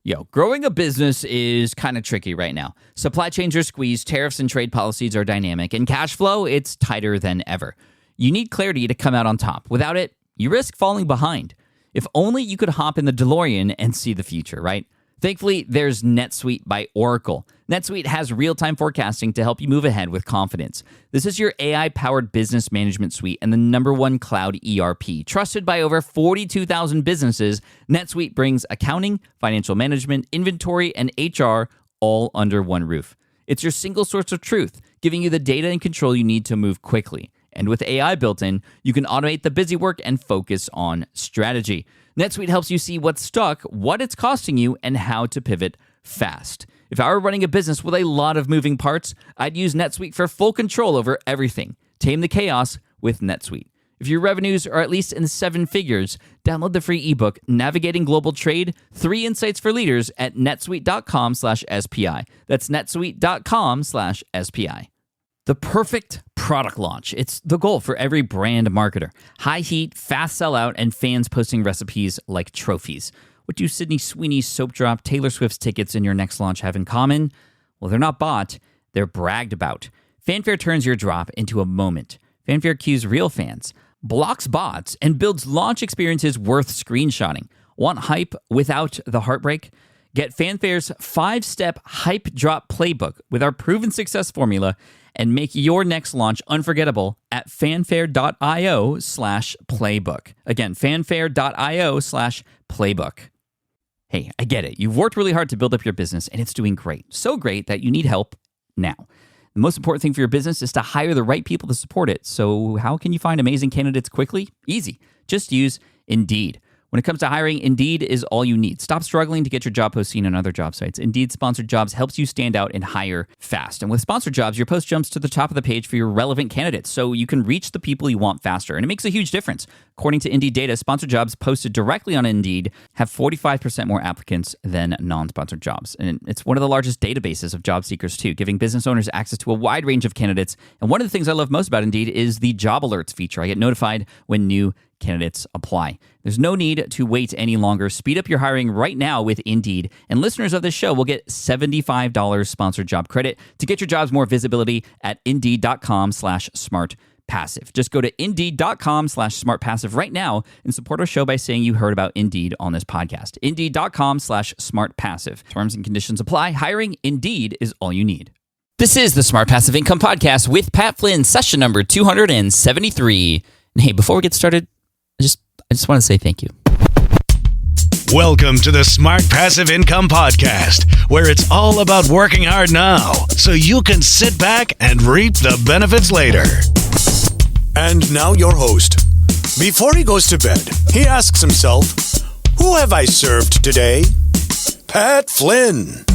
Yo, growing a business is kind of tricky right now. Supply chains are squeezed, tariffs and trade policies are dynamic, and cash flow, it's tighter than ever. You need clarity to come out on top. Without it, you risk falling behind. If only you could hop in the DeLorean and see the future, right? Thankfully, there's NetSuite by Oracle. NetSuite has real-time forecasting to help you move ahead with confidence. This is your AI-powered business management suite and the #1 cloud ERP. Trusted by over 42,000 businesses, NetSuite brings accounting, financial management, inventory, and HR all under one roof. It's your single source of truth, giving you the data and control you need to move quickly. And with AI built in, you can automate the busy work and focus on strategy. NetSuite helps you see what's stuck, what it's costing you, and how to pivot fast. If I were running a business with a lot of moving parts, I'd use NetSuite for full control over everything. Tame the chaos with NetSuite. If your revenues are at least in 7 figures, download the free ebook, Navigating Global Trade, 3 Insights for Leaders at netsuite.com/SPI. That's netsuite.com/SPI. The perfect product launch. It's the goal for every brand marketer. High heat, fast sellout, and fans posting recipes like trophies. What do Sydney Sweeney's soap drop, Taylor Swift's tickets, and your next launch have in common? Well, they're not bought, they're bragged about. Fanfare turns your drop into a moment. Fanfare cues real fans, blocks bots, and builds launch experiences worth screenshotting. Want hype without the heartbreak? Get Fanfare's 5-step hype drop playbook with our proven success formula and make your next launch unforgettable at fanfare.io/playbook. Again, fanfare.io/playbook. Hey, I get it. You've worked really hard to build up your business and it's doing great. So great that you need help now. The most important thing for your business is to hire the right people to support it. So how can you find amazing candidates quickly? Easy. Just use Indeed. When it comes to hiring, Indeed is all you need. Stop struggling to get your job post seen on other job sites. Indeed Sponsored Jobs helps you stand out and hire fast. And with Sponsored Jobs, your post jumps to the top of the page for your relevant candidates, so you can reach the people you want faster. And it makes a huge difference. According to Indeed data, Sponsored Jobs posted directly on Indeed have 45% more applicants than non-sponsored jobs. And it's one of the largest databases of job seekers, too, giving business owners access to a wide range of candidates. And one of the things I love most about Indeed is the job alerts feature. I get notified when new candidates apply. There's no need to wait any longer. Speed up your hiring right now with Indeed. And listeners of this show will get $75 sponsored job credit to get your jobs more visibility at Indeed.com/smartpassive. Just go to Indeed.com/smartpassive right now and support our show by saying you heard about Indeed on this podcast. Indeed.com/smartpassive. Terms and conditions apply. Hiring Indeed is all you need. This is the Smart Passive Income Podcast with Pat Flynn, session number 273. And hey, before we get started, I just want to say thank you. Welcome to the Smart Passive Income Podcast, where it's all about working hard now so you can sit back and reap the benefits later. And now your host. Before he goes to bed, he asks himself, who have I served today? Pat Flynn.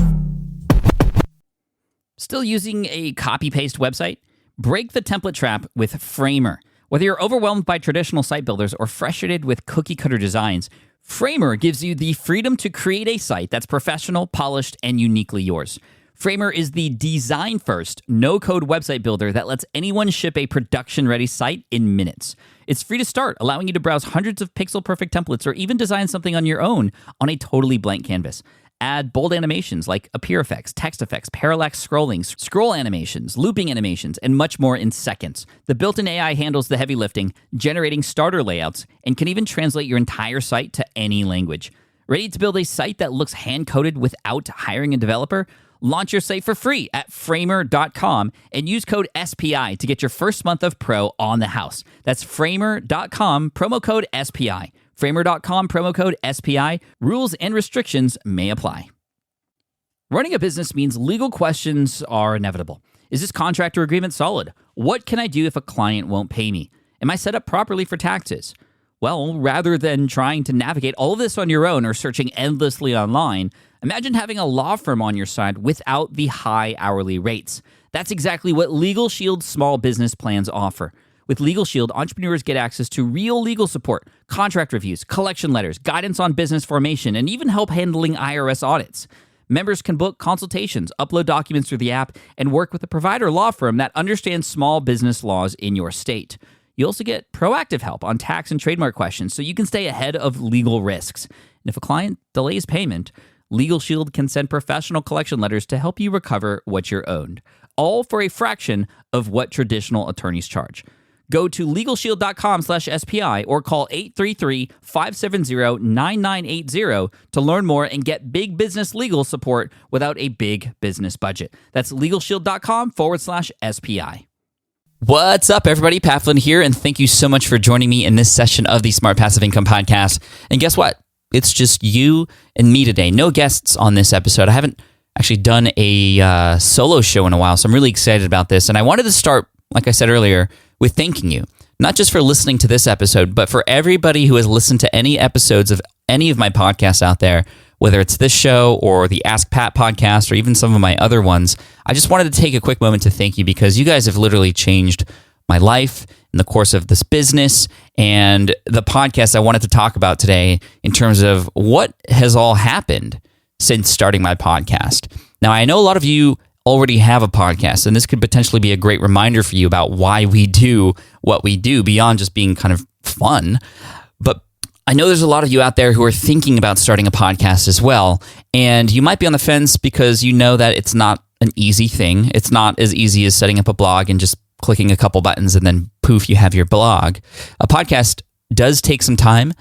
Still using a copy-paste website? Break the template trap with Framer. Whether you're overwhelmed by traditional site builders or frustrated with cookie-cutter designs, Framer gives you the freedom to create a site that's professional, polished, and uniquely yours. Framer is the design-first, no-code website builder that lets anyone ship a production-ready site in minutes. It's free to start, allowing you to browse hundreds of pixel-perfect templates or even design something on your own on a totally blank canvas. Add bold animations like appear effects, text effects, parallax scrolling, scroll animations, looping animations, and much more in seconds. The built-in AI handles the heavy lifting, generating starter layouts, and can even translate your entire site to any language. Ready to build a site that looks hand-coded without hiring a developer? Launch your site for free at framer.com and use code SPI to get your first month of pro on the house. That's framer.com, promo code SPI. Framer.com, promo code SPI. Rules and restrictions may apply. Running a business means legal questions are inevitable. Is this contract or agreement solid? What can I do if a client won't pay me? Am I set up properly for taxes? Well, rather than trying to navigate all of this on your own or searching endlessly online, imagine having a law firm on your side without the high hourly rates. That's exactly what Legal Shield's small business plans offer. With Legal Shield, entrepreneurs get access to real legal support, contract reviews, collection letters, guidance on business formation, and even help handling IRS audits. Members can book consultations, upload documents through the app, and work with a provider law firm that understands small business laws in your state. You also get proactive help on tax and trademark questions so you can stay ahead of legal risks. And if a client delays payment, Legal Shield can send professional collection letters to help you recover what you're owed, all for a fraction of what traditional attorneys charge. Go to LegalShield.com/SPI or call 833-570-9980 to learn more and get big business legal support without a big business budget. That's LegalShield.com/SPI. What's up, everybody? Pat Flynn here, and thank you so much for joining me in this session of the Smart Passive Income Podcast. And guess what? It's just you and me today. No guests on this episode. I haven't actually done a solo show in a while, so I'm really excited about this. And I wanted to start, like I said earlier, with thanking you, not just for listening to this episode, but for everybody who has listened to any episodes of any of my podcasts out there, whether it's this show or the Ask Pat podcast or even some of my other ones. I just wanted to take a quick moment to thank you because you guys have literally changed my life in the course of this business and the podcast I wanted to talk about today in terms of what has all happened since starting my podcast. Now, I know a lot of you already have a podcast, and this could potentially be a great reminder for you about why we do what we do beyond just being kind of fun. But I know there's a lot of you out there who are thinking about starting a podcast as well, and you might be on the fence because you know that it's not an easy thing. It's not as easy as setting up a blog and just clicking a couple buttons and then poof, you have your blog. A podcast does take some time,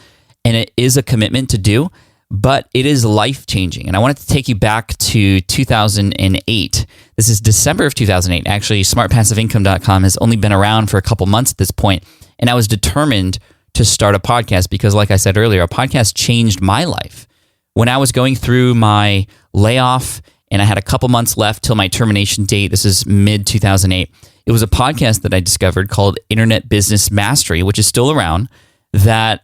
and it is a commitment to do, but it is life-changing. And I wanted to take you back to 2008. This is December of 2008. Actually, smartpassiveincome.com has only been around for a couple months at this point, and I was determined to start a podcast because, like I said earlier, a podcast changed my life. When I was going through my layoff and I had a couple months left till my termination date, this is mid-2008, it was a podcast that I discovered called Internet Business Mastery, which is still around, that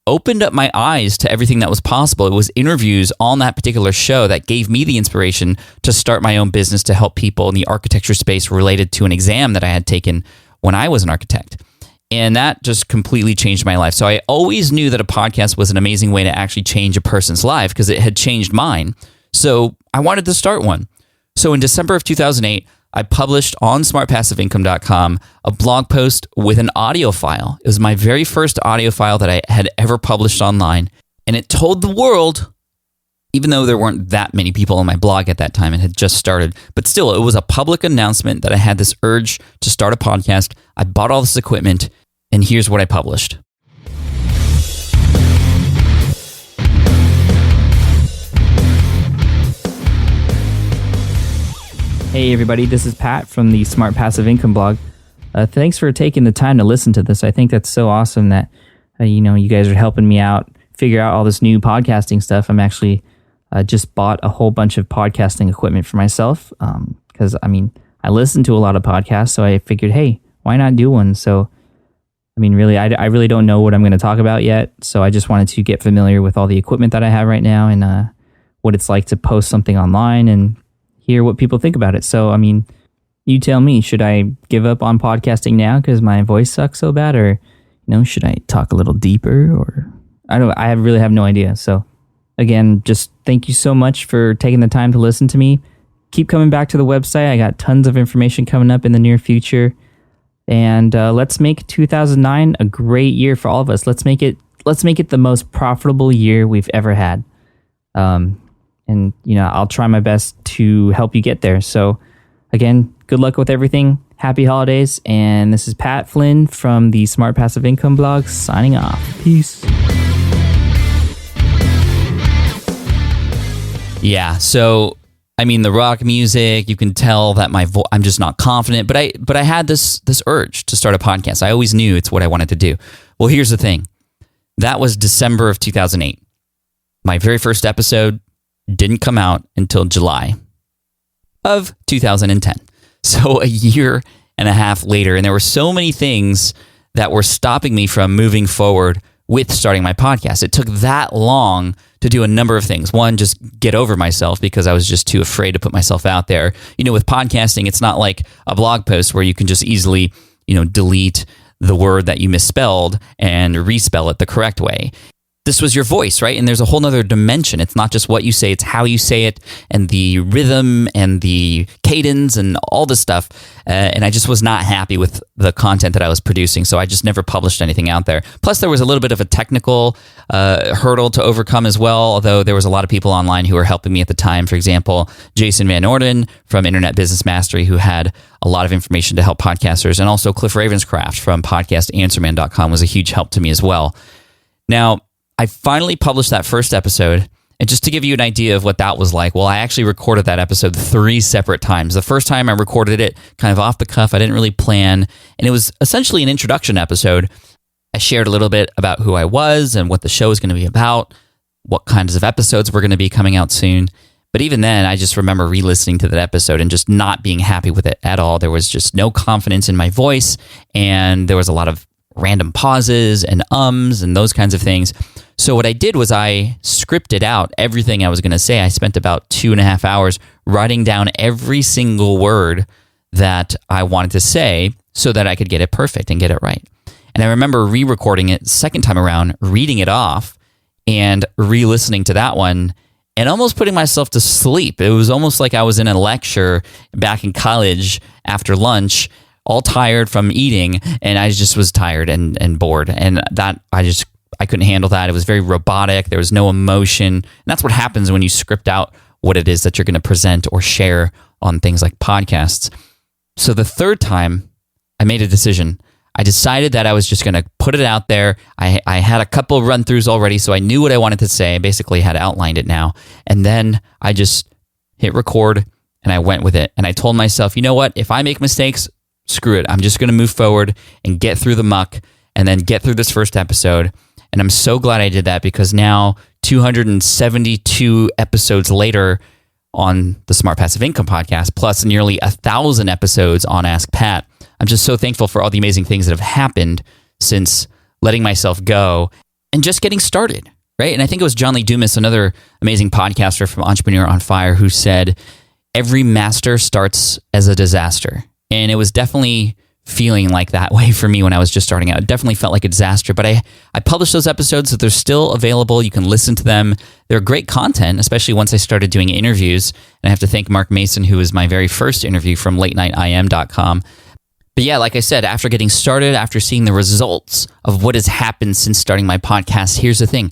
opened up my eyes to everything that was possible. It was interviews on that particular show that gave me the inspiration to start my own business to help people in the architecture space related to an exam that I had taken when I was an architect. And that just completely changed my life. So I always knew that a podcast was an amazing way to actually change a person's life because it had changed mine. So I wanted to start one. So in December of 2008, I published on smartpassiveincome.com a blog post with an audio file. It was my very first audio file that I had ever published online. And it told the world, even though there weren't that many people on my blog at that time, it had just started, but still, it was a public announcement that I had this urge to start a podcast. I bought all this equipment, and here's what I published. Hey everybody, this is Pat from the Smart Passive Income blog. Thanks for taking the time to listen to this. I think that's so awesome that you guys are helping me out, figure out all this new podcasting stuff. I'm actually just bought a whole bunch of podcasting equipment for myself because I listen to a lot of podcasts, so I figured, hey, why not do one? So really, I really don't know what I'm going to talk about yet, so I just wanted to get familiar with all the equipment that I have right now and what it's like to post something online and hear what people think about it. So, you tell me, should I give up on podcasting now because my voice sucks so bad, or, should I talk a little deeper, or I really have no idea. So again, just thank you so much for taking the time to listen to me. Keep coming back to the website. I got tons of information coming up in the near future, and let's make 2009 a great year for all of us. Let's make it the most profitable year we've ever had. And, I'll try my best to help you get there. So, again, good luck with everything. Happy holidays. And this is Pat Flynn from the Smart Passive Income blog signing off. Peace. Yeah, so, the rock music, you can tell that I'm just not confident, but I had this urge to start a podcast. I always knew it's what I wanted to do. Well, here's the thing. That was December of 2008. My very first episode didn't come out until July of 2010. So a year and a half later, and there were so many things that were stopping me from moving forward with starting my podcast. It took that long to do a number of things. One, just get over myself because I was just too afraid to put myself out there. With podcasting, it's not like a blog post where you can just easily, delete the word that you misspelled and respell it the correct way. this was your voice, right? And there's a whole nother dimension. It's not just what you say, it's how you say it and the rhythm and the cadence and all this stuff. And I just was not happy with the content that I was producing. So I just never published anything out there. Plus, there was a little bit of a technical hurdle to overcome as well, although there was a lot of people online who were helping me at the time. For example, Jason Van Orden from Internet Business Mastery, who had a lot of information to help podcasters. And also Cliff Ravenscraft from podcastanswerman.com was a huge help to me as well. Now, I finally published that first episode, and just to give you an idea of what that was like, well, I actually recorded that episode 3 separate times. The first time I recorded it kind of off the cuff, I didn't really plan, and it was essentially an introduction episode. I shared a little bit about who I was and what the show is going to be about, what kinds of episodes were going to be coming out soon. But even then, I just remember re-listening to that episode and just not being happy with it at all. There was just no confidence in my voice, and there was a lot of random pauses and ums and those kinds of things. So what I did was I scripted out everything I was going to say. I spent about 2.5 hours writing down every single word that I wanted to say so that I could get it perfect and get it right. And I remember re-recording it second time around, reading it off and re-listening to that one and almost putting myself to sleep. It was almost like I was in a lecture back in college after lunch, all tired from eating, and I just was tired and bored. And that I couldn't handle that. It was very robotic. There was no emotion. And that's what happens when you script out what it is that you're going to present or share on things like podcasts. So the third time, I made a decision. I decided that I was just going to put it out there. I had a couple run-throughs already, so I knew what I wanted to say. I basically had outlined it now. And then I just hit record, and I went with it. And I told myself, you know what? If I make mistakes, screw it. I'm just going to move forward and get through the muck and then get through this first episode. And I'm so glad I did that, because now 272 episodes later on the Smart Passive Income podcast, plus nearly 1,000 episodes on Ask Pat, I'm just so thankful for all the amazing things that have happened since letting myself go and just getting started, right? And I think it was John Lee Dumas, another amazing podcaster from Entrepreneur on Fire, who said, every master starts as a disaster. And it was definitely feeling like that way for me when I was just starting out. It definitely felt like a disaster, but I published those episodes, so they're still available. You can listen to them. They're great content, especially once I started doing interviews. And I have to thank Mark Mason, who was my very first interview from latenightIM.com. But yeah, like I said, after getting started, after seeing the results of what has happened since starting my podcast, here's the thing.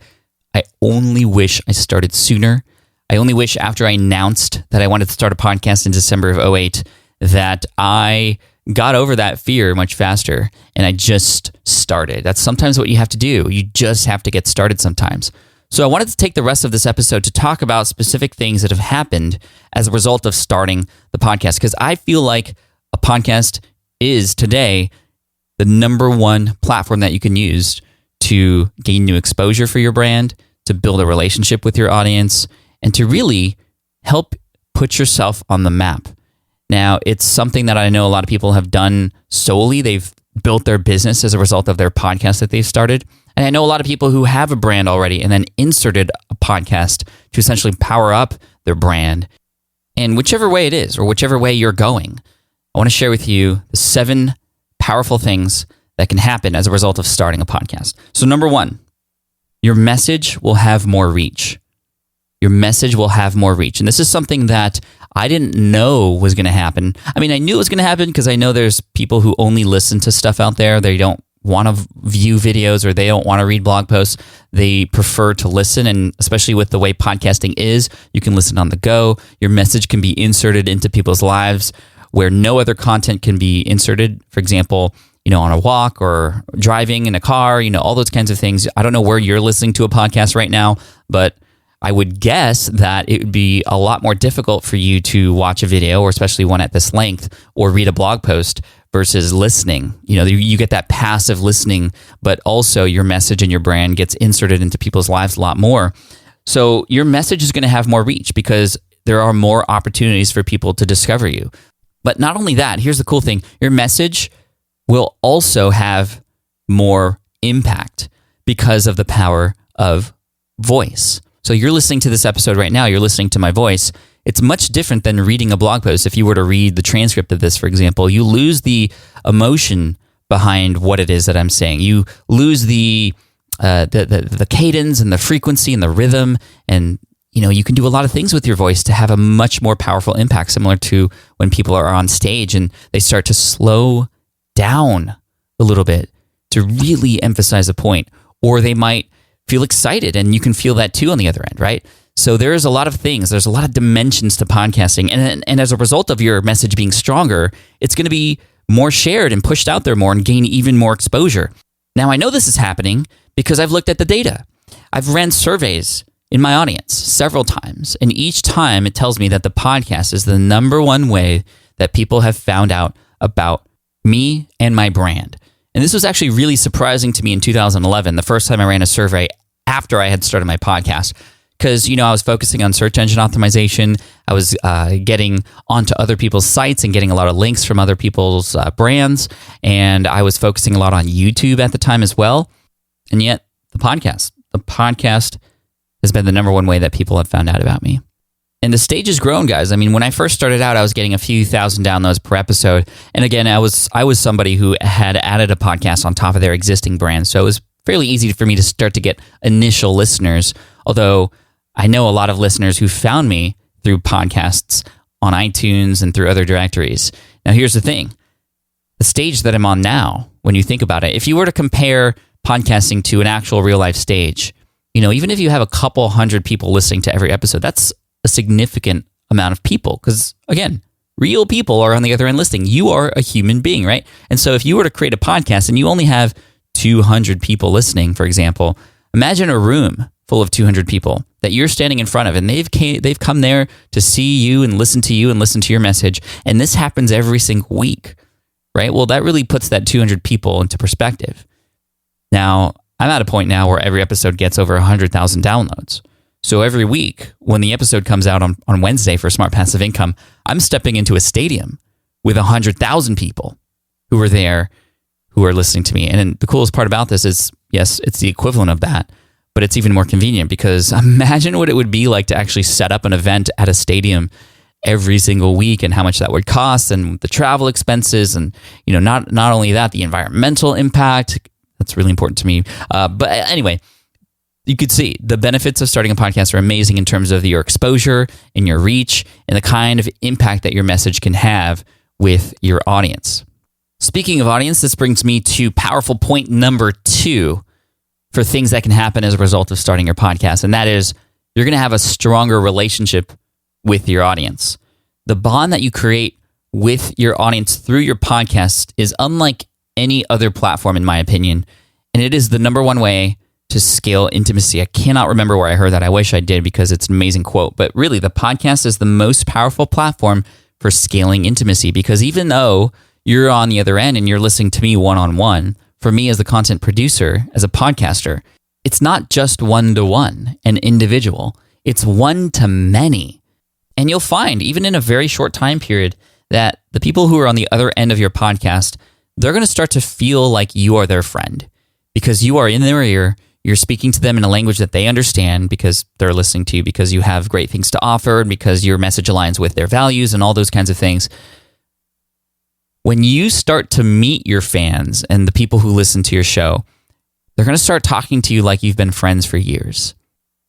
I only wish I started sooner. I only wish after I announced that I wanted to start a podcast in December of 2008 that I got over that fear much faster and I just started. That's sometimes what you have to do. You just have to get started sometimes. So I wanted to take the rest of this episode to talk about specific things that have happened as a result of starting the podcast, because I feel like a podcast is today the number one platform that you can use to gain new exposure for your brand, to build a relationship with your audience, and to really help put yourself on the map. Now, it's something that I know a lot of people have done solely. They've built their business as a result of their podcast that they've started. And I know a lot of people who have a brand already and then inserted a podcast to essentially power up their brand. And whichever way it is, or whichever way you're going, I want to share with you the 7 powerful things that can happen as a result of starting a podcast. So number 1, your message will have more reach. Your message will have more reach. And this is something that I didn't know was going to happen. I mean, I knew it was going to happen because I know there's people who only listen to stuff out there. They don't want to view videos, or they don't want to read blog posts. They prefer to listen. And especially with the way podcasting is, you can listen on the go. Your message can be inserted into people's lives where no other content can be inserted. For example, on a walk or driving in a car, all those kinds of things. I don't know where you're listening to a podcast right now, but I would guess that it would be a lot more difficult for you to watch a video, or especially one at this length, or read a blog post versus listening. You get that passive listening, but also your message and your brand gets inserted into people's lives a lot more. So your message is going to have more reach because there are more opportunities for people to discover you. But not only that, here's the cool thing. Your message will also have more impact because of the power of voice. So you're listening to this episode right now, you're listening to my voice. It's much different than reading a blog post. If you were to read the transcript of this, for example, you lose the emotion behind what it is that I'm saying. You lose the the cadence and the frequency and the rhythm, and you can do a lot of things with your voice to have a much more powerful impact, similar to when people are on stage and they start to slow down a little bit to really emphasize a point, or they might feel excited, and you can feel that too on the other end, right? So there's a lot of things, there's a lot of dimensions to podcasting, and as a result of your message being stronger, it's going to be more shared and pushed out there more and gain even more exposure. Now, I know this is happening because I've looked at the data. I've ran surveys in my audience several times, and each time it tells me that the podcast is the number one way that people have found out about me and my brand. And this was actually really surprising to me in 2011, the first time I ran a survey after I had started my podcast, because I was focusing on search engine optimization. I was getting onto other people's sites and getting a lot of links from other people's brands, and I was focusing a lot on YouTube at the time as well. And yet, the podcast has been the number one way that people have found out about me. And the stage has grown, guys. I mean, when I first started out, I was getting a few thousand downloads per episode. And again, I was somebody who had added a podcast on top of their existing brand. So it was fairly easy for me to start to get initial listeners. Although I know a lot of listeners who found me through podcasts on iTunes and through other directories. Now, here's the thing. The stage that I'm on now, when you think about it, if you were to compare podcasting to an actual real life stage, even if you have a couple hundred people listening to every episode, that's a significant amount of people, because again, real people are on the other end listening. You are a human being, right? And so if you were to create a podcast and you only have 200 people listening, for example, imagine a room full of 200 people that you're standing in front of, and they've come there to see you and listen to your message, and this happens every single week, right? Well, that really puts that 200 people into perspective. Now, I'm at a point now where every episode gets over 100,000 downloads. So every week, when the episode comes out on Wednesday for Smart Passive Income, I'm stepping into a stadium with 100,000 people who are there, who are listening to me. And the coolest part about this is, yes, it's the equivalent of that, but it's even more convenient, because imagine what it would be like to actually set up an event at a stadium every single week, and how much that would cost, and the travel expenses, and not only that, the environmental impact. That's really important to me. But anyway, you could see the benefits of starting a podcast are amazing in terms of your exposure and your reach and the kind of impact that your message can have with your audience. Speaking of audience, this brings me to powerful point number 2 for things that can happen as a result of starting your podcast. And that is, you're going to have a stronger relationship with your audience. The bond that you create with your audience through your podcast is unlike any other platform, in my opinion. And it is the number one way to scale intimacy. I cannot remember where I heard that. I wish I did, because it's an amazing quote. But really, the podcast is the most powerful platform for scaling intimacy, because even though you're on the other end and you're listening to me one-on-one, for me as the content producer, as a podcaster, it's not just one-to-one, an individual. It's one-to-many. And you'll find, even in a very short time period, that the people who are on the other end of your podcast, they're going to start to feel like you are their friend, because you are in their ear. You're speaking to them in a language that they understand, because they're listening to you, because you have great things to offer, and because your message aligns with their values and all those kinds of things. When you start to meet your fans and the people who listen to your show, they're going to start talking to you like you've been friends for years,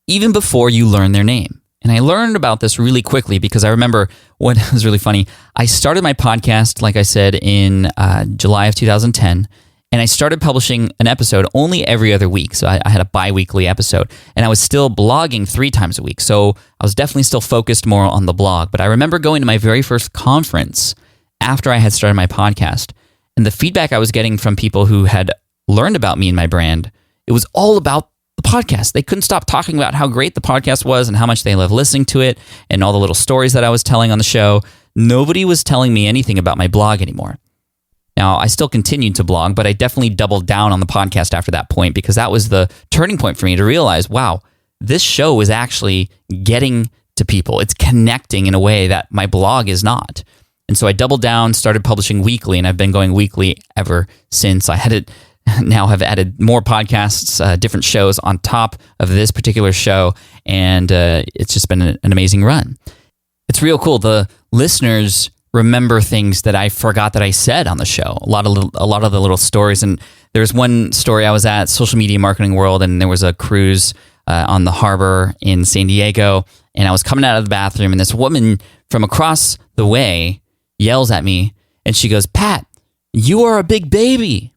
even before you learn their name. And I learned about this really quickly, because I remember what was really funny. I started my podcast, like I said, in July of 2010, and I started publishing an episode only every other week. So I had a bi-weekly episode, and I was still blogging 3 times a week. So I was definitely still focused more on the blog. But I remember going to my very first conference after I had started my podcast, and the feedback I was getting from people who had learned about me and my brand, it was all about the podcast. They couldn't stop talking about how great the podcast was and how much they loved listening to it and all the little stories that I was telling on the show. Nobody was telling me anything about my blog anymore. Now, I still continued to blog, but I definitely doubled down on the podcast after that point, because that was the turning point for me to realize, wow, this show is actually getting to people. It's connecting in a way that my blog is not. And so I doubled down, started publishing weekly, and I've been going weekly ever since. I now have added more podcasts, different shows on top of this particular show, and it's just been an amazing run. It's real cool. The listeners remember things that I forgot that I said on the show. A lot of the little stories. And there's one story I was at Social Media Marketing World, and there was a cruise on the harbor in San Diego, and I was coming out of the bathroom, and this woman from across the way yells at me, and she goes, "Pat, you are a big baby."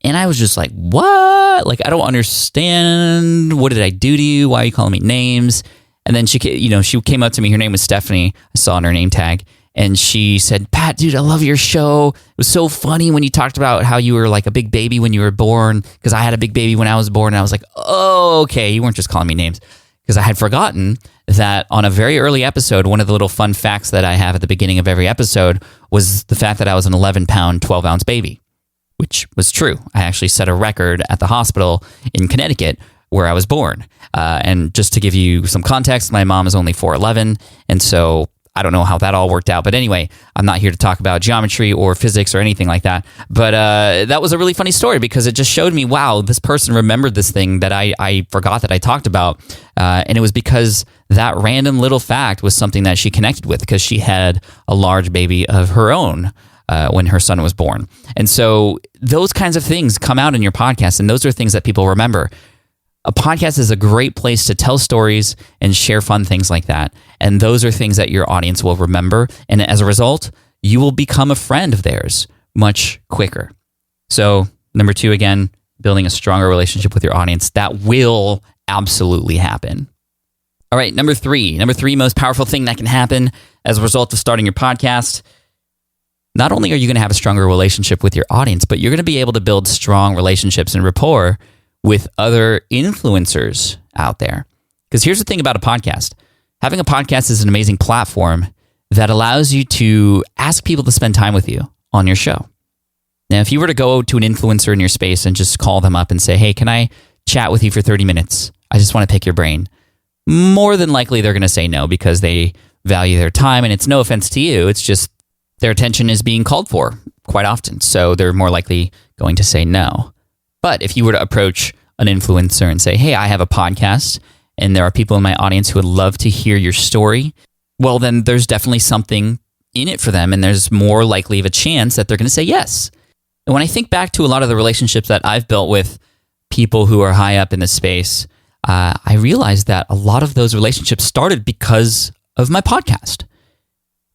And I was just like, what? Like, I don't understand. What did I do to you? Why are you calling me names? And then she came up to me. Her name was Stephanie. I saw on her name tag. And she said, "Pat, dude, I love your show. It was so funny when you talked about how you were like a big baby when you were born, because I had a big baby when I was born." And I was like, oh, okay. You weren't just calling me names. Because I had forgotten that on a very early episode, one of the little fun facts that I have at the beginning of every episode was the fact that I was an 11-pound, 12-ounce baby, which was true. I actually set a record at the hospital in Connecticut where I was born. And just to give you some context, my mom is only 4'11", and so I don't know how that all worked out. But anyway, I'm not here to talk about geometry or physics or anything like that. But that was a really funny story because it just showed me, wow, this person remembered this thing that I forgot that I talked about. And it was because that random little fact was something that she connected with because she had a large baby of her own when her son was born. And so those kinds of things come out in your podcast, and those are things that people remember. A podcast is a great place to tell stories and share fun things like that. And those are things that your audience will remember. And as a result, you will become a friend of theirs much quicker. So, number 2, again, building a stronger relationship with your audience. That will absolutely happen. All right, number 3 most powerful thing that can happen as a result of starting your podcast. Not only are you going to have a stronger relationship with your audience, but you're going to be able to build strong relationships and rapport with other influencers out there. Because here's the thing about a podcast. Having a podcast is an amazing platform that allows you to ask people to spend time with you on your show. Now, if you were to go to an influencer in your space and just call them up and say, "Hey, can I chat with you for 30 minutes? I just want to pick your brain." More than likely, they're going to say no because they value their time. And it's no offense to you. It's just their attention is being called for quite often. So they're more likely going to say no. But if you were to approach an influencer and say, "Hey, I have a podcast and there are people in my audience who would love to hear your story," well, then there's definitely something in it for them, and there's more likely of a chance that they're going to say yes. And when I think back to a lot of the relationships that I've built with people who are high up in the space, I realized that a lot of those relationships started because of my podcast.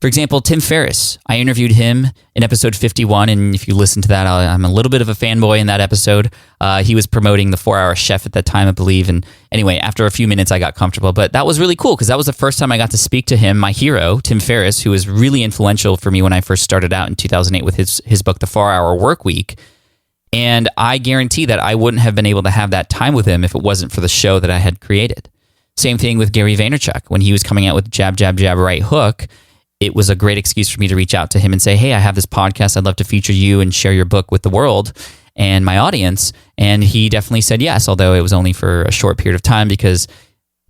For example, Tim Ferriss, I interviewed him in episode 51, and if you listen to that, I'm a little bit of a fanboy in that episode. He was promoting the 4-Hour Chef at that time, I believe, and anyway, after a few minutes, I got comfortable, but that was really cool because that was the first time I got to speak to him, my hero, Tim Ferriss, who was really influential for me when I first started out in 2008 with his book, The 4-Hour Workweek, and I guarantee that I wouldn't have been able to have that time with him if it wasn't for the show that I had created. Same thing with Gary Vaynerchuk. When he was coming out with Jab, Jab, Jab, Right Hook, it was a great excuse for me to reach out to him and say, "Hey, I have this podcast. I'd love to feature you and share your book with the world and my audience." And he definitely said yes, although it was only for a short period of time because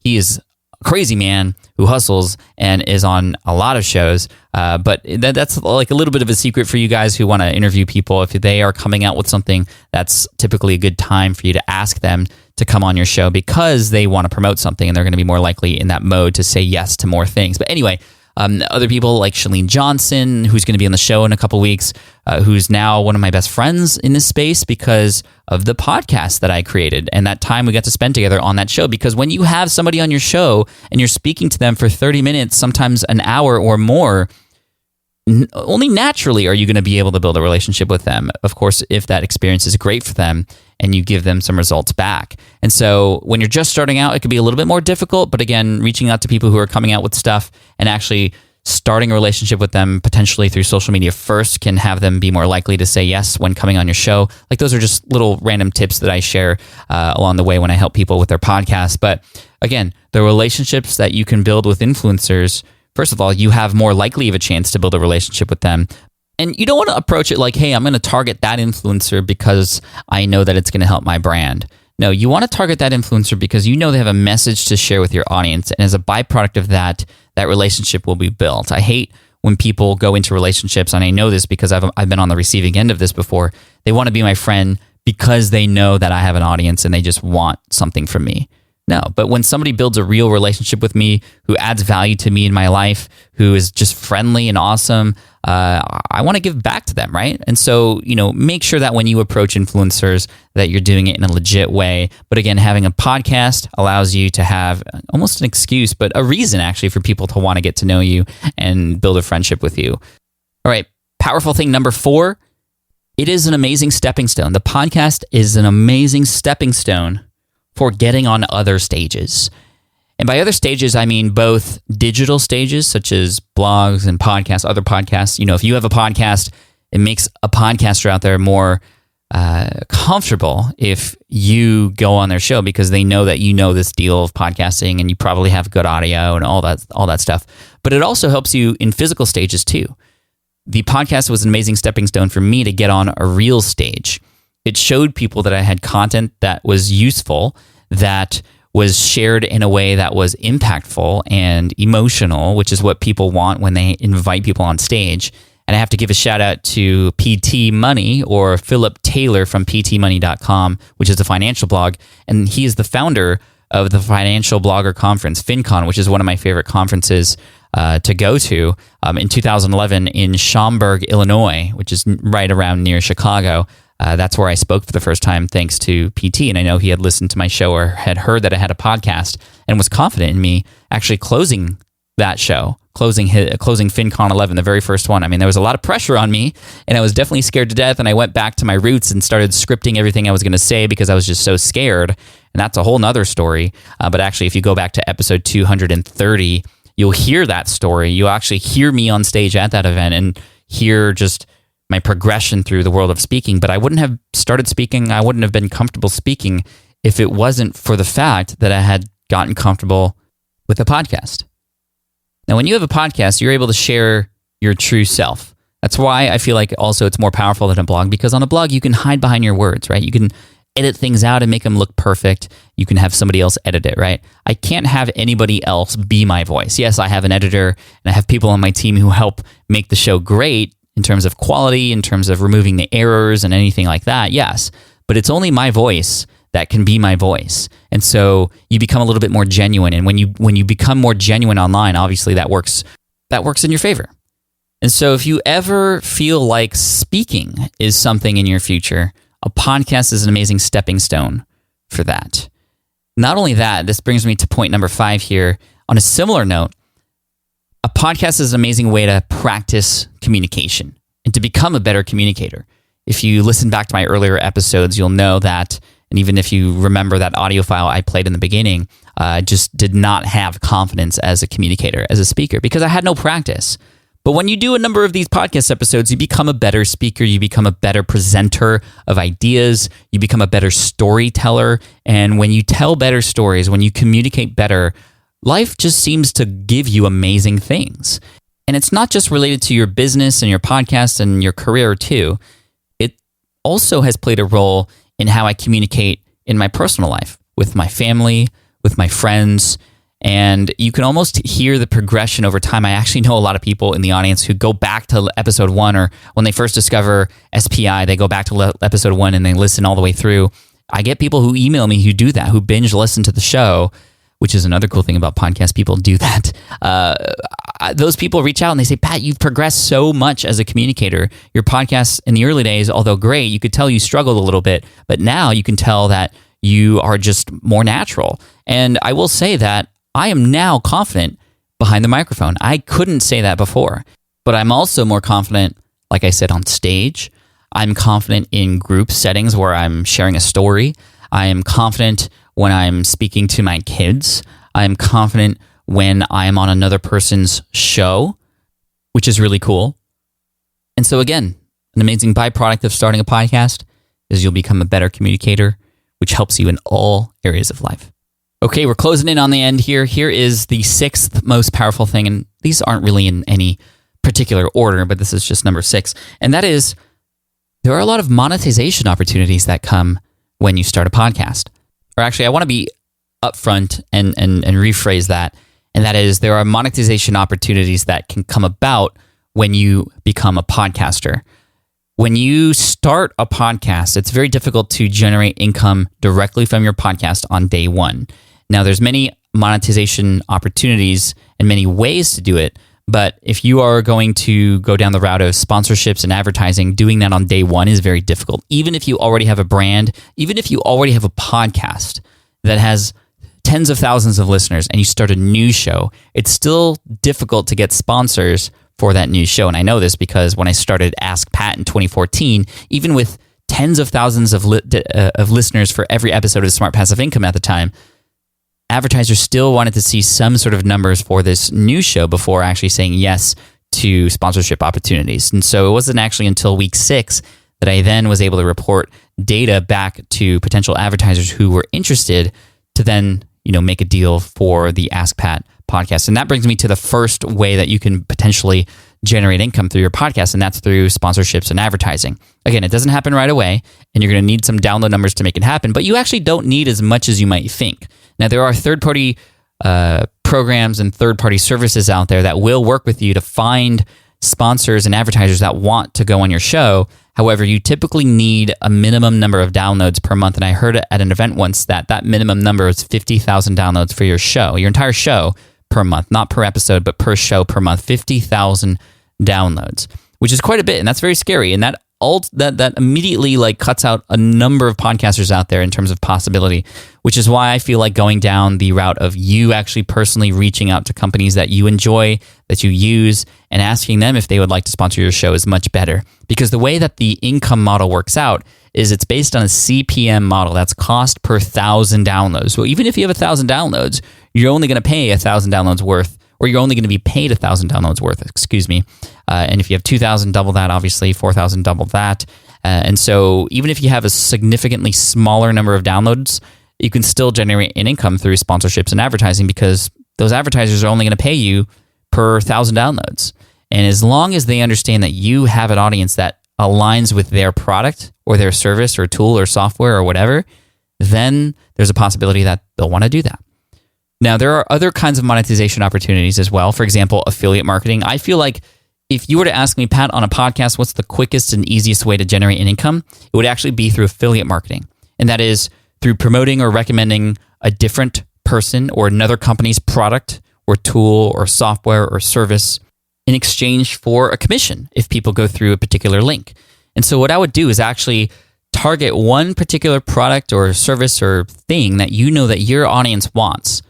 he is a crazy man who hustles and is on a lot of shows. But that's like a little bit of a secret for you guys who want to interview people. If they are coming out with something, that's typically a good time for you to ask them to come on your show because they want to promote something and they're going to be more likely in that mode to say yes to more things. But anyway, other people like Chalene Johnson, who's going to be on the show in a couple weeks, who's now one of my best friends in this space because of the podcast that I created and that time we got to spend together on that show. Because when you have somebody on your show and you're speaking to them for 30 minutes, sometimes an hour or more, only naturally are you going to be able to build a relationship with them. Of course, if that experience is great for them and you give them some results back. And so when you're just starting out, it could be a little bit more difficult. But again, reaching out to people who are coming out with stuff and actually starting a relationship with them potentially through social media first can have them be more likely to say yes when coming on your show. Like those are just little random tips that I share along the way when I help people with their podcasts. But again, the relationships that you can build with influencers, first of all, you have more likely of a chance to build a relationship with them. And you don't want to approach it like, "Hey, I'm going to target that influencer because I know that it's going to help my brand." No, you want to target that influencer because you know they have a message to share with your audience. And as a byproduct of that, that relationship will be built. I hate when people go into relationships, and I know this because I've been on the receiving end of this before. They want to be my friend because they know that I have an audience and they just want something from me. No, but when somebody builds a real relationship with me, who adds value to me in my life, who is just friendly and awesome, I want to give back to them, right? And so, make sure that when you approach influencers that you're doing it in a legit way. But again, having a podcast allows you to have almost an excuse, but a reason actually for people to want to get to know you and build a friendship with you. All right, powerful thing number 4, it is an amazing stepping stone. The podcast is an amazing stepping stone for getting on other stages. And by other stages, I mean both digital stages, such as blogs and podcasts, other podcasts. If you have a podcast, it makes a podcaster out there more comfortable if you go on their show because they know that you know this deal of podcasting and you probably have good audio and all that stuff. But it also helps you in physical stages too. The podcast was an amazing stepping stone for me to get on a real stage. It showed people that I had content that was useful, that was shared in a way that was impactful and emotional, which is what people want when they invite people on stage. And I have to give a shout out to PT Money, or Philip Taylor from ptmoney.com, which is a financial blog. And he is the founder of the Financial Blogger Conference, FinCon, which is one of my favorite conferences to go to in 2011 in Schaumburg, Illinois, which is right around near Chicago. That's where I spoke for the first time thanks to PT. And I know he had listened to my show or had heard that I had a podcast and was confident in me actually closing that show, closing FinCon 11, the very first one. I mean, there was a lot of pressure on me and I was definitely scared to death. And I went back to my roots and started scripting everything I was going to say because I was just so scared. And that's a whole nother story. But actually, if you go back to episode 230, you'll hear that story. You'll actually hear me on stage at that event and hear just my progression through the world of speaking. But I wouldn't have started speaking, I wouldn't have been comfortable speaking if it wasn't for the fact that I had gotten comfortable with a podcast. Now, when you have a podcast, you're able to share your true self. That's why I feel like also it's more powerful than a blog, because on a blog, you can hide behind your words, right? You can edit things out and make them look perfect. You can have somebody else edit it, right? I can't have anybody else be my voice. Yes, I have an editor and I have people on my team who help make the show great in terms of quality, in terms of removing the errors and anything like that. Yes, but it's only my voice that can be my voice. And so you become a little bit more genuine. And when you become more genuine online, obviously that works in your favor. And so if you ever feel like speaking is something in your future, a podcast is an amazing stepping stone for that. Not only that, this brings me to point number 5 here. On a similar note, a podcast is an amazing way to practice communication and to become a better communicator. If you listen back to my earlier episodes, you'll know that, and even if you remember that audio file I played in the beginning, I just did not have confidence as a communicator, as a speaker, because I had no practice. But when you do a number of these podcast episodes, you become a better speaker, you become a better presenter of ideas, you become a better storyteller. And when you tell better stories, when you communicate better, life just seems to give you amazing things. And it's not just related to your business and your podcast and your career too. It also has played a role in how I communicate in my personal life, with my family, with my friends. And you can almost hear the progression over time. I actually know a lot of people in the audience who go back to episode 1, or when they first discover SPI, they go back to episode 1 and they listen all the way through. I get people who email me who do that, who binge listen to the show, which is another cool thing about podcasts. People do that. Those people reach out and they say, Pat, you've progressed so much as a communicator. Your podcast in the early days, although great, you could tell you struggled a little bit, but now you can tell that you are just more natural. And I will say that I am now confident behind the microphone. I couldn't say that before, but I'm also more confident, like I said, on stage. I'm confident in group settings where I'm sharing a story. I am confident when I'm speaking to my kids. I am confident when I am on another person's show, which is really cool. And so again, an amazing byproduct of starting a podcast is you'll become a better communicator, which helps you in all areas of life. Okay, we're closing in on the end here. Here is the 6th most powerful thing, and these aren't really in any particular order, but this is just number 6. And that is, there are a lot of monetization opportunities that come when you start a podcast. Or actually, I want to be upfront and rephrase that. And that is, there are monetization opportunities that can come about when you become a podcaster. When you start a podcast, it's very difficult to generate income directly from your podcast on day one. Now, there's many monetization opportunities and many ways to do it. But if you are going to go down the route of sponsorships and advertising, doing that on day one is very difficult. Even if you already have a brand, even if you already have a podcast that has tens of thousands of listeners and you start a new show, it's still difficult to get sponsors for that new show. And I know this because when I started Ask Pat in 2014, even with tens of thousands of listeners for every episode of Smart Passive Income at the time, advertisers still wanted to see some sort of numbers for this new show before actually saying yes to sponsorship opportunities. And so it wasn't actually until week 6 that I then was able to report data back to potential advertisers who were interested to then, make a deal for the Ask Pat podcast. And that brings me to the first way that you can potentially generate income through your podcast, and that's through sponsorships and advertising. Again, it doesn't happen right away, and you're going to need some download numbers to make it happen, but you actually don't need as much as you might think. Now, there are third-party programs and third-party services out there that will work with you to find sponsors and advertisers that want to go on your show. However, you typically need a minimum number of downloads per month. And I heard at an event once that minimum number is 50,000 downloads for your show, your entire show per month, not per episode, but per show per month, 50,000 downloads, which is quite a bit. And that's very scary. And that immediately cuts out a number of podcasters out there in terms of possibility, which is why I feel like going down the route of you actually personally reaching out to companies that you enjoy, that you use, and asking them if they would like to sponsor your show is much better. Because the way that the income model works out is it's based on a CPM model. That's cost per 1,000 downloads. So even if you have 1,000 downloads, you're only going to pay 1,000 downloads worth, or you're only going to be paid 1,000 downloads worth, and if you have 2,000, double that, obviously, 4,000, double that. And so even if you have a significantly smaller number of downloads, you can still generate an income through sponsorships and advertising because those advertisers are only going to pay you per 1,000 downloads. And as long as they understand that you have an audience that aligns with their product or their service or tool or software or whatever, then there's a possibility that they'll want to do that. Now, there are other kinds of monetization opportunities as well. For example, affiliate marketing. I feel like if you were to ask me, Pat, on a podcast, what's the quickest and easiest way to generate an income? It would actually be through affiliate marketing. And that is through promoting or recommending a different person or another company's product or tool or software or service in exchange for a commission if people go through a particular link. And so what I would do is actually target one particular product or service or thing that you know that your audience wants.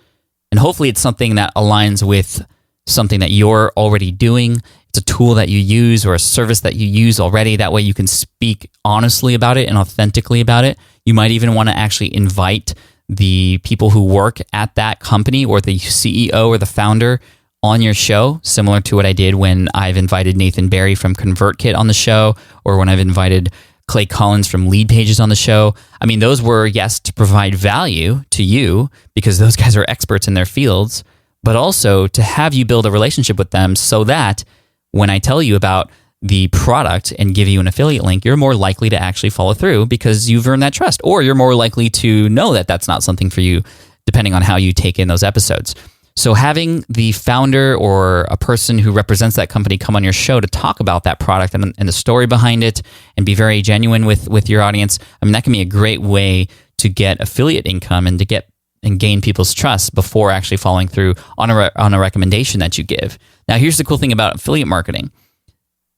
And hopefully it's something that aligns with something that you're already doing. It's a tool that you use or a service that you use already. That way you can speak honestly about it and authentically about it. You might even want to actually invite the people who work at that company or the CEO or the founder on your show, similar to what I did when I've invited Nathan Barry from ConvertKit on the show, or when I've invited Clay Collins from Lead Pages on the show. I mean, those were, yes, to provide value to you because those guys are experts in their fields, but also to have you build a relationship with them so that when I tell you about the product and give you an affiliate link, you're more likely to actually follow through because you've earned that trust, or you're more likely to know that that's not something for you, depending on how you take in those episodes. So having the founder or a person who represents that company come on your show to talk about that product and the story behind it and be very genuine with your audience, I mean, that can be a great way to get affiliate income and to get and gain people's trust before actually following through on a recommendation that you give. Now, here's the cool thing about affiliate marketing.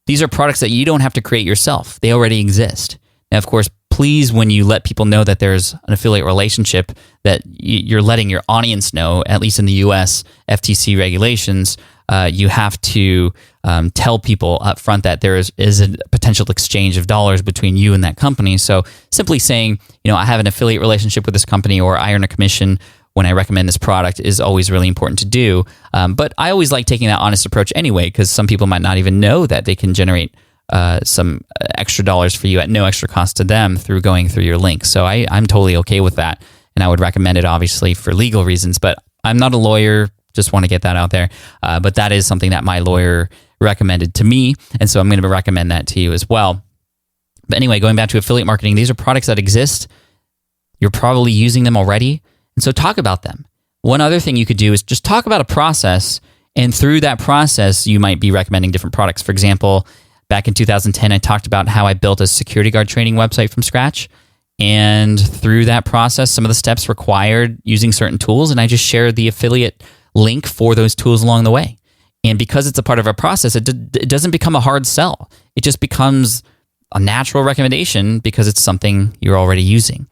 These are products that you don't have to create yourself. They already exist. Now, of course, please, when you let people know that there's an affiliate relationship, that you're letting your audience know, at least in the US FTC regulations, you have to tell people up front that there is a potential exchange of dollars between you and that company. So simply saying, I have an affiliate relationship with this company, or I earn a commission when I recommend this product, is always really important to do. But I always like taking that honest approach anyway, because some people might not even know that they can generate some extra dollars for you at no extra cost to them through going through your link. So I'm totally okay with that. And I would recommend it, obviously, for legal reasons. But I'm not a lawyer. Just want to get that out there. But that is something that my lawyer recommended to me. And so I'm going to recommend that to you as well. But anyway, going back to affiliate marketing, these are products that exist. You're probably using them already. And so talk about them. One other thing you could do is just talk about a process. And through that process, you might be recommending different products. For example, back in 2010, I talked about how I built a security guard training website from scratch. And through that process, some of the steps required using certain tools, and I just share the affiliate link for those tools along the way. And because it's a part of our process, it doesn't become a hard sell. It just becomes a natural recommendation because it's something you're already using.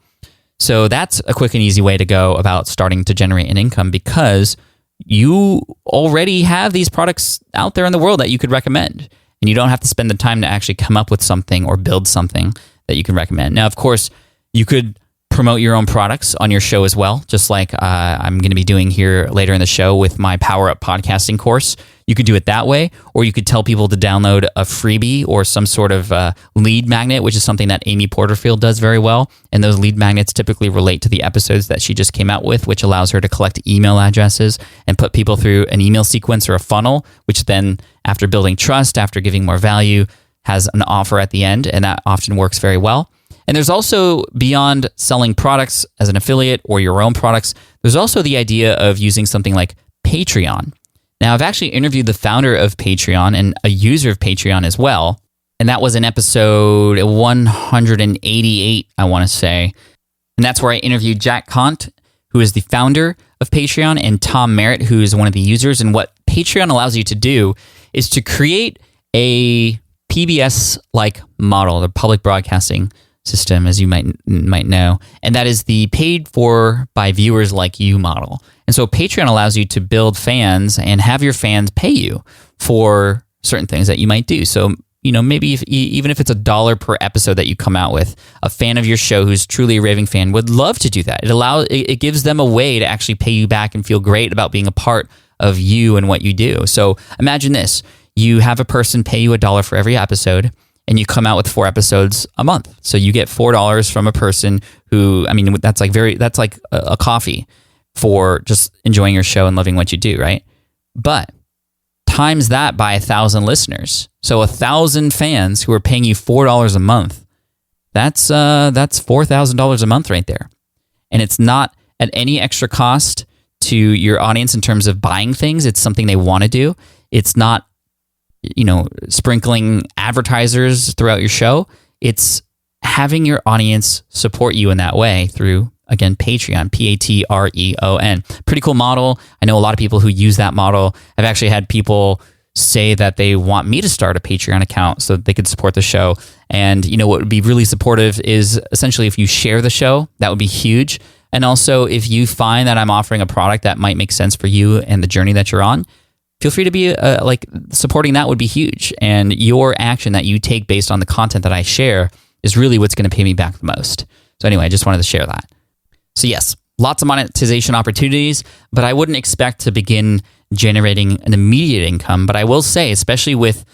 So that's a quick and easy way to go about starting to generate an income, because you already have these products out there in the world that you could recommend. And you don't have to spend the time to actually come up with something or build something that you can recommend. Now, of course, you could promote your own products on your show as well, just like I'm going to be doing here later in the show with my Power Up podcasting course. You could do it that way, or you could tell people to download a freebie or some sort of lead magnet, which is something that Amy Porterfield does very well. And those lead magnets typically relate to the episodes that she just came out with, which allows her to collect email addresses and put people through an email sequence or a funnel, which then, after building trust, after giving more value, has an offer at the end. And that often works very well. And there's also, beyond selling products as an affiliate or your own products, there's also the idea of using something like Patreon. Now, I've actually interviewed the founder of Patreon and a user of Patreon as well. And that was in episode 188, I want to say. And that's where I interviewed Jack Kant, who is the founder of Patreon, and Tom Merritt, who is one of the users. And what Patreon allows you to do is to create a PBS-like model, the public broadcasting system, as you might know, and that is the paid for by viewers like you model. And so Patreon allows you to build fans and have your fans pay you for certain things that you might do. So, maybe even if it's $1 per episode that you come out with, a fan of your show who's truly a raving fan would love to do that. It gives them a way to actually pay you back and feel great about being a part of you and what you do. So imagine this: you have a person pay you $1 for every episode, and you come out with 4 episodes a month. So you get $4 from a person who, that's like a coffee for just enjoying your show and loving what you do, right? But times that by 1,000 listeners. So 1,000 fans who are paying you $4 a month. That's $4,000 a month right there. And it's not at any extra cost to your audience in terms of buying things. It's something they want to do. It's not sprinkling advertisers throughout your show. It's having your audience support you in that way through, again, Patreon, Patreon. Pretty cool model. I know a lot of people who use that model. I've actually had people say that they want me to start a Patreon account so that they could support the show. And, what would be really supportive is essentially if you share the show, that would be huge. And also if you find that I'm offering a product that might make sense for you and the journey that you're on, feel free to be supporting that would be huge. And your action that you take based on the content that I share is really what's going to pay me back the most. So anyway, I just wanted to share that. So yes, lots of monetization opportunities, but I wouldn't expect to begin generating an immediate income. But I will say, especially with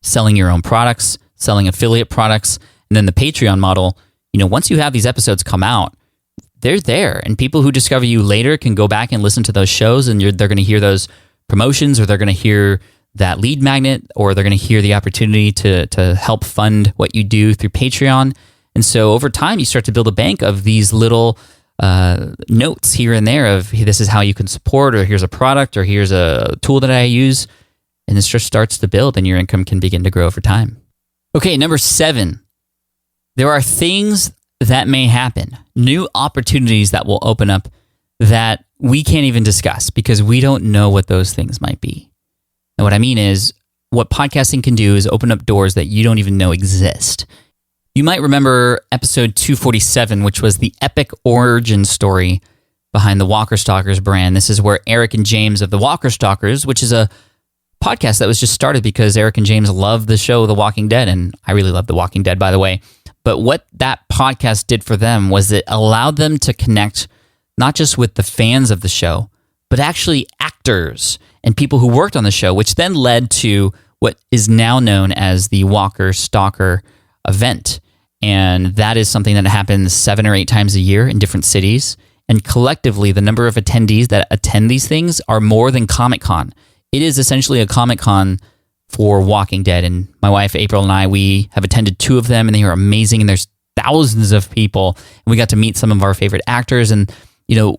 selling your own products, selling affiliate products, and then the Patreon model, once you have these episodes come out, they're there. And people who discover you later can go back and listen to those shows, and they're going to hear those promotions, or they're going to hear that lead magnet, or they're going to hear the opportunity to help fund what you do through Patreon. And so over time, you start to build a bank of these little notes here and there of, hey, this is how you can support, or here's a product, or here's a tool that I use. And this just starts to build, and your income can begin to grow over time. Okay, number 7. There are things that may happen, new opportunities that will open up that we can't even discuss because we don't know what those things might be. And what I mean is, what podcasting can do is open up doors that you don't even know exist. You might remember episode 247, which was the epic origin story behind the Walker Stalkers brand. This is where Eric and James of the Walker Stalkers, which is a podcast that was just started because Eric and James love the show The Walking Dead, and I really love The Walking Dead, by the way. But what that podcast did for them was it allowed them to connect not just with the fans of the show, but actually actors and people who worked on the show, which then led to what is now known as the Walker Stalker event. And that is something that happens 7 or 8 times a year in different cities. And collectively, the number of attendees that attend these things are more than Comic-Con. It is essentially a Comic-Con for Walking Dead. And my wife, April, and I, we have attended 2 of them, and they are amazing. And there's thousands of people. And we got to meet some of our favorite actors. And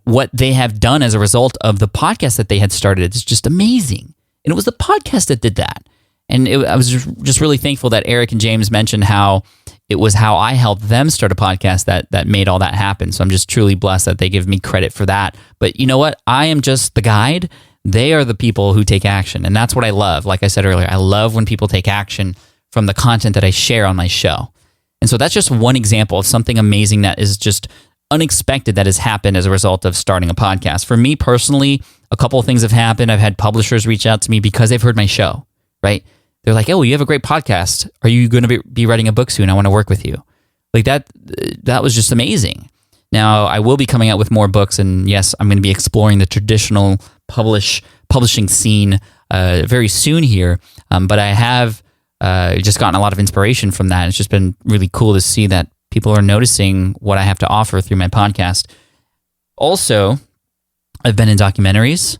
what they have done as a result of the podcast that they had started is just amazing. And it was the podcast that did that. And I was just really thankful that Eric and James mentioned how it was how I helped them start a podcast that made all that happen. So I'm just truly blessed that they give me credit for that. But you know what? I am just the guide. They are the people who take action. And that's what I love. Like I said earlier, I love when people take action from the content that I share on my show. And so that's just one example of something amazing that is just unexpected that has happened as a result of starting a podcast. For me personally, a couple of things have happened. I've had publishers reach out to me because they've heard my show, right? They're like, oh, you have a great podcast. Are you going to be writing a book soon? I want to work with you. Like that was just amazing. Now, I will be coming out with more books, and yes, I'm going to be exploring the traditional publishing scene very soon here, but I have just gotten a lot of inspiration from that. It's just been really cool to see that people are noticing what I have to offer through my podcast. Also, I've been in documentaries.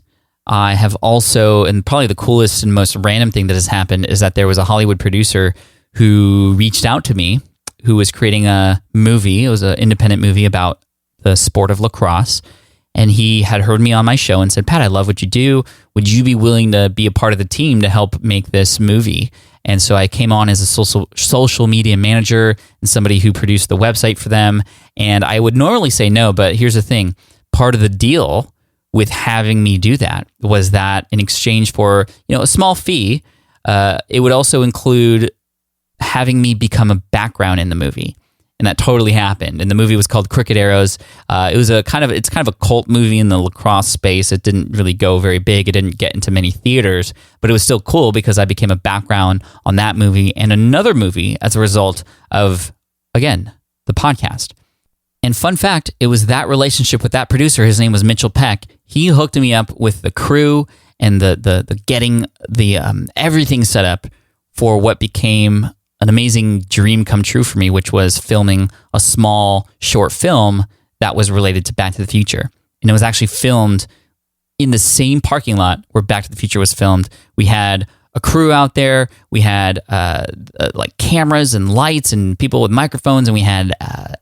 I have also, and probably the coolest and most random thing that has happened is that there was a Hollywood producer who reached out to me who was creating a movie. It was an independent movie about the sport of lacrosse. And he had heard me on my show and said, Pat, I love what you do. Would you be willing to be a part of the team to help make this movie? And so I came on as a social media manager and somebody who produced the website for them. And I would normally say no, but here's the thing. Part of the deal with having me do that was that in exchange for a small fee, it would also include having me become a background in the movie. And that totally happened. And the movie was called Cricket Arrows. It's kind of a cult movie in the lacrosse space. It didn't really go very big. It didn't get into many theaters, but it was still cool because I became a background on that movie and another movie as a result of, again, the podcast. And fun fact, it was that relationship with that producer. His name was Mitchell Peck. He hooked me up with the crew and the getting the everything set up for what became an amazing dream come true for me, which was filming a small short film that was related to Back to the Future. And it was actually filmed in the same parking lot where Back to the Future was filmed. We had a crew out there. We had like cameras and lights and people with microphones, and we had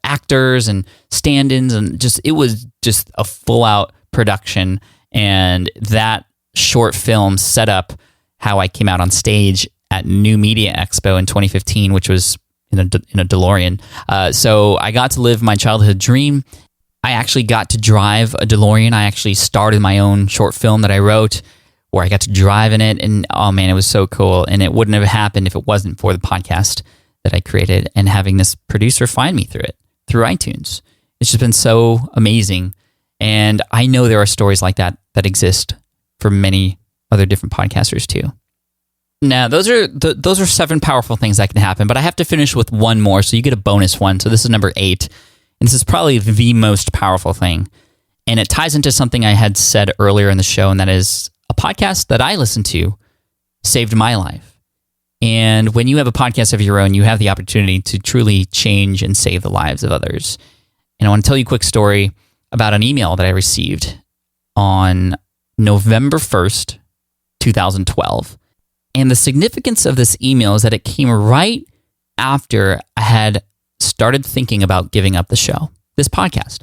actors and stand-ins, and it was just a full-out production. And that short film set up how I came out on stage at New Media Expo in 2015, which was in a DeLorean. So I got to live my childhood dream. I actually got to drive a DeLorean. I actually started my own short film that I wrote where I got to drive in it. And oh man, it was so cool. And it wouldn't have happened if it wasn't for the podcast that I created and having this producer find me through iTunes. It's just been so amazing. And I know there are stories like that exist for many other different podcasters too. Now, those are 7 powerful things that can happen, but I have to finish with one more, so you get a bonus one. So this is number 8, and this is probably the most powerful thing, and it ties into something I had said earlier in the show, and that is a podcast that I listened to saved my life. And when you have a podcast of your own, you have the opportunity to truly change and save the lives of others. And I want to tell you a quick story about an email that I received on November 1st, 2012. And the significance of this email is that it came right after I had started thinking about giving up the show, this podcast.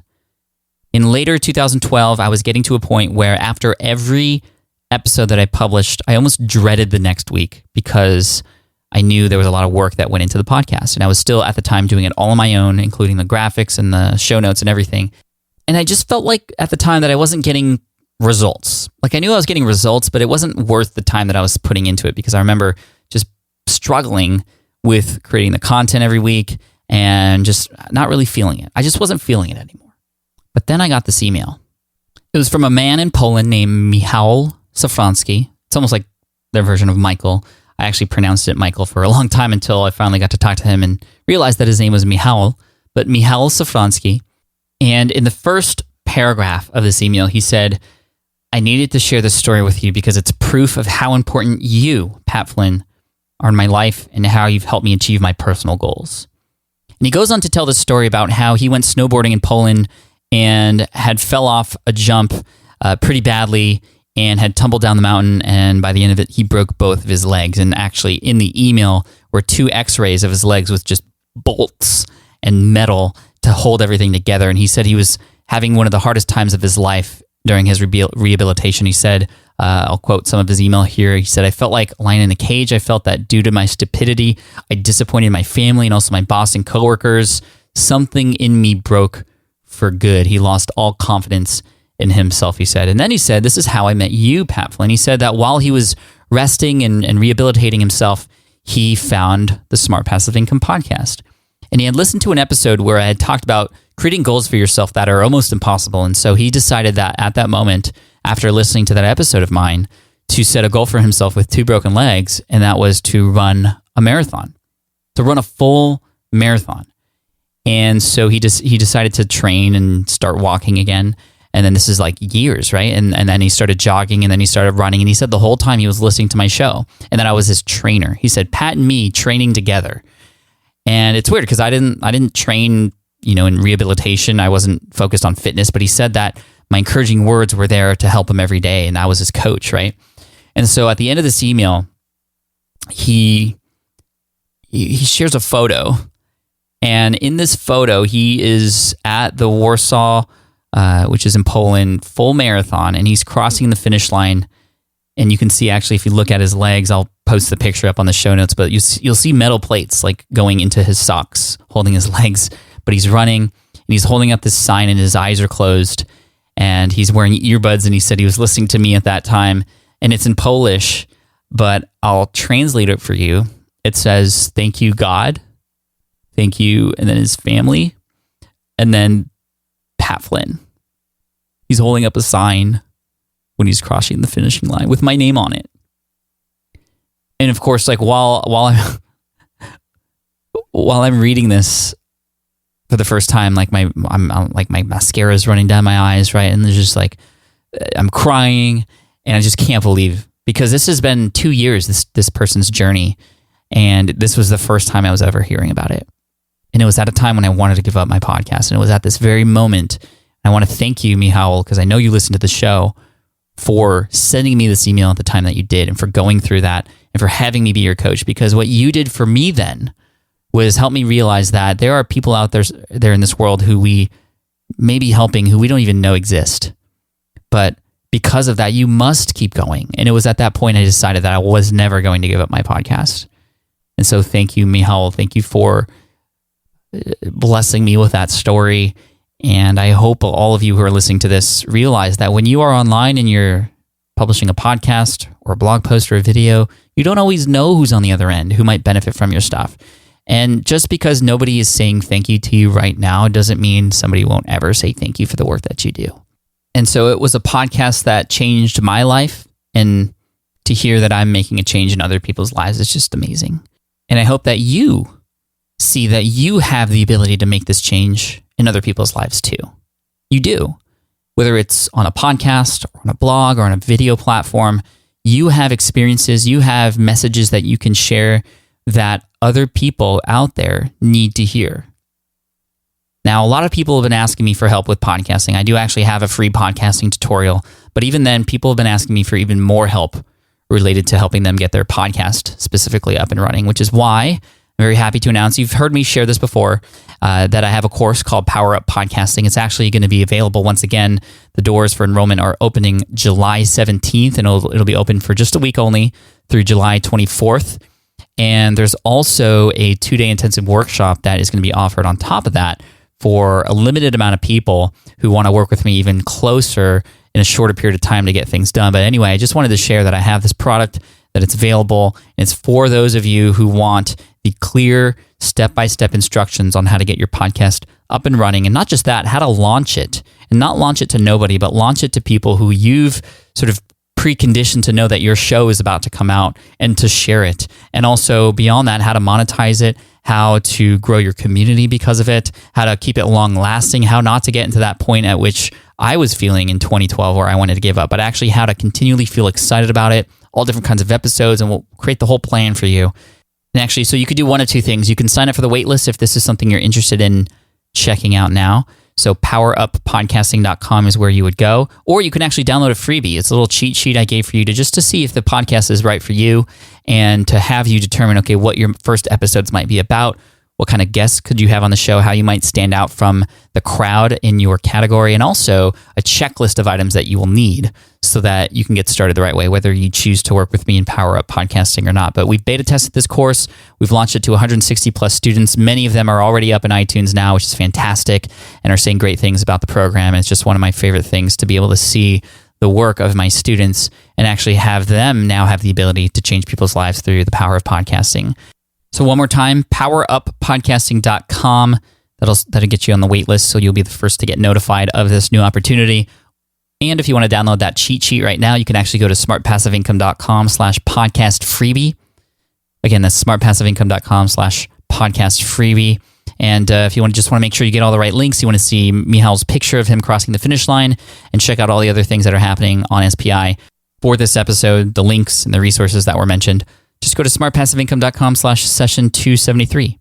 In later 2012, I was getting to a point where after every episode that I published, I almost dreaded the next week because I knew there was a lot of work that went into the podcast. And I was still at the time doing it all on my own, including the graphics and the show notes and everything. And I just felt like at the time that I wasn't getting results. Like I knew I was getting results, but it wasn't worth the time that I was putting into it because I remember just struggling with creating the content every week and just not really feeling it. I just wasn't feeling it anymore. But then I got this email. It was from a man in Poland named Michał Safranski. It's almost like their version of Michael. I actually pronounced it Michael for a long time until I finally got to talk to him and realized that his name was Michał, but Michał Safranski. And in the first paragraph of this email, he said, I needed to share this story with you because it's proof of how important you, Pat Flynn, are in my life and how you've helped me achieve my personal goals. And he goes on to tell this story about how he went snowboarding in Poland and had fell off a jump pretty badly and had tumbled down the mountain. And by the end of it, he broke both of his legs. And actually in the email were 2 x-rays of his legs with just bolts and metal to hold everything together. And he said he was having one of the hardest times of his life during his rehabilitation. He said, I'll quote some of his email here. He said, "I felt like a lion in a cage. I felt that due to my stupidity, I disappointed my family and also my boss and coworkers. Something in me broke for good. He lost all confidence in himself," he said. And then he said, "This is how I met you, Pat Flynn." He said that while he was resting and rehabilitating himself, he found the Smart Passive Income podcast. And he had listened to an episode where I had talked about creating goals for yourself that are almost impossible. And so he decided that at that moment, after listening to that episode of mine, to set a goal for himself with 2 broken legs, and that was to run a marathon, to run a full marathon. And so he decided to train and start walking again. And then this is like years, right? And then he started jogging, and then he started running. And he said the whole time he was listening to my show, and that I was his trainer. He said, "Pat and me training together." And it's weird because I didn't train, in rehabilitation. I wasn't focused on fitness, but he said that my encouraging words were there to help him every day, and I was his coach, right? And so at the end of this email, he shares a photo, and in this photo, he is at the Warsaw, which is in Poland, full marathon, and he's crossing the finish line. And you can see, actually, if you look at his legs, I'll post the picture up on the show notes, but you'll see metal plates like going into his socks, holding his legs. But he's running, and he's holding up this sign, and his eyes are closed, and he's wearing earbuds, and he said he was listening to me at that time, and it's in Polish, but I'll translate it for you. It says, "Thank you, God. Thank you," and then his family, and then Pat Flynn. He's holding up a sign when he's crossing the finishing line with my name on it. And of course, like while I'm reading this for the first time, like my mascara is running down my eyes, right? And there's just like, I'm crying, and I just can't believe, because this has been 2 years, this person's journey, and this was the first time I was ever hearing about it. And it was at a time when I wanted to give up my podcast, and it was at this very moment. I want to thank you, Michał, because I know you listened to the show, for sending me this email at the time that you did, and for going through that, and for having me be your coach. Because what you did for me then was help me realize that there are people out there in this world who we may be helping, who we don't even know exist. But because of that, you must keep going. And it was at that point I decided that I was never going to give up my podcast. And so thank you, Michał. Thank you for blessing me with that story. And I hope all of you who are listening to this realize that when you are online and you're publishing a podcast or a blog post or a video, you don't always know who's on the other end, who might benefit from your stuff. And just because nobody is saying thank you to you right now doesn't mean somebody won't ever say thank you for the work that you do. And so it was a podcast that changed my life, and to hear that I'm making a change in other people's lives is just amazing. And I hope that you see that you have the ability to make this change in other people's lives too. You do. Whether it's on a podcast or on a blog or on a video platform, you have experiences, you have messages that you can share that other people out there need to hear. Now, a lot of people have been asking me for help with podcasting. I do actually have a free podcasting tutorial, but even then, people have been asking me for even more help related to helping them get their podcast specifically up and running, which is why I'm very happy to announce, you've heard me share this before, that I have a course called Power Up Podcasting. It's actually going to be available once again. The doors for enrollment are opening July 17th, and it'll be open for just a week only through July 24th. And there's also a 2-day intensive workshop that is going to be offered on top of that for a limited amount of people who want to work with me even closer in a shorter period of time to get things done. But anyway, I just wanted to share that I have this product, that it's available, and it's for those of you who want the clear step-by-step instructions on how to get your podcast up and running. And not just that, how to launch it, and not launch it to nobody, but launch it to people who you've sort of preconditioned to know that your show is about to come out, and to share it. And also beyond that, how to monetize it, how to grow your community because of it, how to keep it long lasting, how not to get into that point at which I was feeling in 2012 where I wanted to give up, but actually how to continually feel excited about it, all different kinds of episodes, and we'll create the whole plan for you. And actually, so you could do one of two things. You can sign up for the waitlist if this is something you're interested in checking out now. So poweruppodcasting.com is where you would go. Or you can actually download a freebie. It's a little cheat sheet I gave for you to see if the podcast is right for you, and to have you determine, okay, what your first episodes might be about, what kind of guests could you have on the show, how you might stand out from the crowd in your category, and also a checklist of items that you will need so that you can get started the right way, whether you choose to work with me in Power Up Podcasting or not. But we've beta tested this course. We've launched it to 160 plus students. Many of them are already up in iTunes now, which is fantastic, and are saying great things about the program. And it's just one of my favorite things to be able to see the work of my students and actually have them now have the ability to change people's lives through the power of podcasting. So one more time, poweruppodcasting.com. That'll get you on the wait list, so you'll be the first to get notified of this new opportunity. And if you want to download that cheat sheet right now, you can actually go to smartpassiveincome.com/podcast freebie. Again, that's smartpassiveincome.com/podcast freebie. And if you want to make sure you get all the right links, you want to see Mihal's picture of him crossing the finish line, and check out all the other things that are happening on SPI for this episode, the links and the resources that were mentioned, just go to smartpassiveincome.com/session273.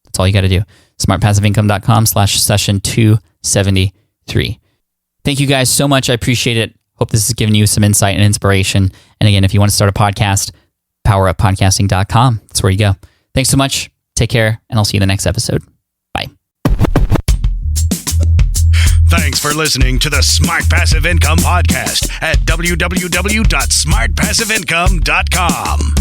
That's all you got to do. smartpassiveincome.com/session273. Thank you guys so much. I appreciate it. Hope this has given you some insight and inspiration. And again, if you want to start a podcast, poweruppodcasting.com. That's where you go. Thanks so much. Take care, and I'll see you in the next episode. Bye. Thanks for listening to the Smart Passive Income Podcast at www.smartpassiveincome.com.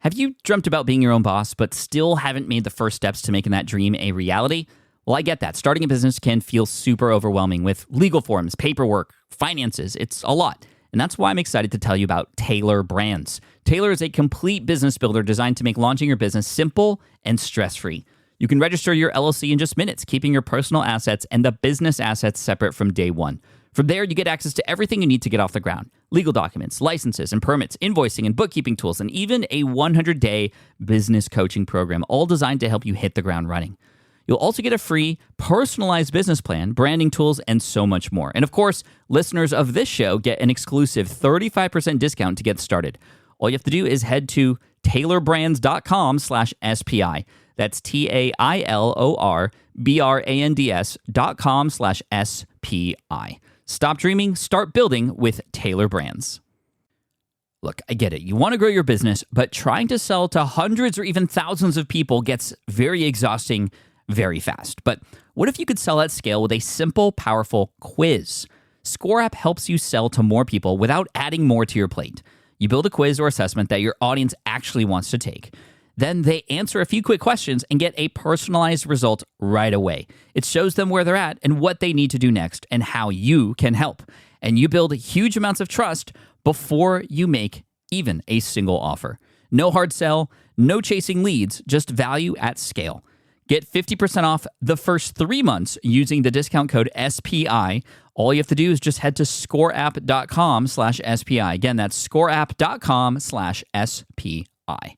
Have you dreamt about being your own boss, but still haven't made the first steps to making that dream a reality? Well, I get that. Starting a business can feel super overwhelming with legal forms, paperwork, finances. It's a lot. And that's why I'm excited to tell you about Taylor Brands. Taylor is a complete business builder designed to make launching your business simple and stress-free. You can register your LLC in just minutes, keeping your personal assets and the business assets separate from day one. From there, you get access to everything you need to get off the ground. Legal documents, licenses and permits, invoicing and bookkeeping tools, and even a 100-day business coaching program, all designed to help you hit the ground running. You'll also get a free, personalized business plan, branding tools, and so much more. And of course, listeners of this show get an exclusive 35% discount to get started. All you have to do is head to taylorbrands.com/SPI. That's TAILORBRANDS.com/SPI. Stop dreaming, start building with Taylor Brands. Look, I get it. You want to grow your business, but trying to sell to hundreds or even thousands of people gets very exhausting very fast. But what if you could sell at scale with a simple, powerful quiz? ScoreApp helps you sell to more people without adding more to your plate. You build a quiz or assessment that your audience actually wants to take. Then they answer a few quick questions and get a personalized result right away. It shows them where they're at and what they need to do next and how you can help. And you build huge amounts of trust before you make even a single offer. No hard sell, no chasing leads, just value at scale. Get 50% off the first 3 months using the discount code SPI. All you have to do is just head to scoreapp.com/SPI. Again, that's scoreapp.com/SPI.